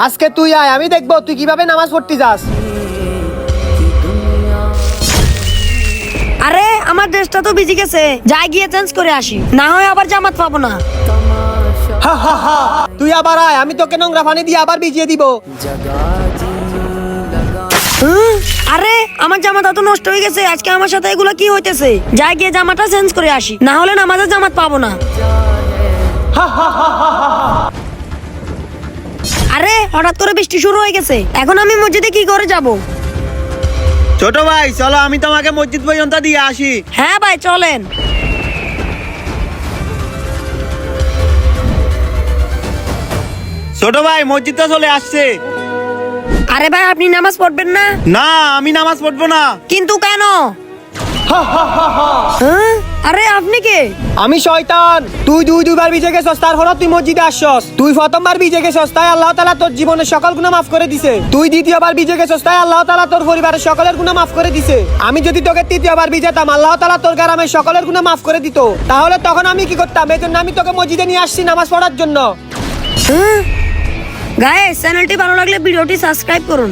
আজকে তুই আয়, আমি দেখবো তুই কিভাবে নামাজ পড়তে যাস। আরে আমার ড্রেসটা তো ভিজে গেছে, যাই গিয়ে চেঞ্জ করে আসি, না হয় আবার জামাত পাবো না। তুই আবার আয়, আমি তোকে নোংরা পানি দিয়ে আবার ভিজিয়ে দিব। আরে আমার জামাটা তো নষ্ট হয়ে গেছে, আজকে আমার সাথে এগুলো কি হইতেছে? যাই গিয়ে জামাটা চেঞ্জ করে আসি, না হলে নামাজের জামাত পাবো না। আরে হঠাৎ করে বৃষ্টি শুরু হয়ে গেছে, এখন আমি মসজিদে কি করে যাব? ছোট ভাই চলো, আমি তোমাকে মসজিদ পর্যন্ত দিয়ে আসি। হ্যাঁ ভাই চলেন। ছোট ভাই মসজিদটা চলে আসছে। আরে ভাই আপনি নামাজ পড়বেন না? না আমি নামাজ পড়বো না। কিন্তু কেন? হ্যাঁ? আরে আপনি কে? আমি শয়তান। তুই দুইবার ভিজে গেছস, তারপর তুই মসজিদে আসছস। তুই প্রথমবার ভিজে গেছস, তাই আল্লাহ তাআলা তোর জীবনের সকল গুনাহ মাফ করে দিছে। তুই দ্বিতীয়বার ভিজে গেছস, তাই আল্লাহ তাআলা তোর পরিবারের সকলের গুনাহ মাফ করে দিছে। আমি যদি তোকে তৃতীয়বার ভিজাতাম, আল্লাহ তাআলা তোর গ্রামের সকলের গুনাহ মাফ করে দিত। তাহলে তখন আমি কি করতাম? এজন্য আমি তোকে মসজিদে নিয়ে আসছি নামাজ পড়ার জন্য। গাইস চ্যানেলটি ভালো লাগলে ভিডিওটি সাবস্ক্রাইব করুন।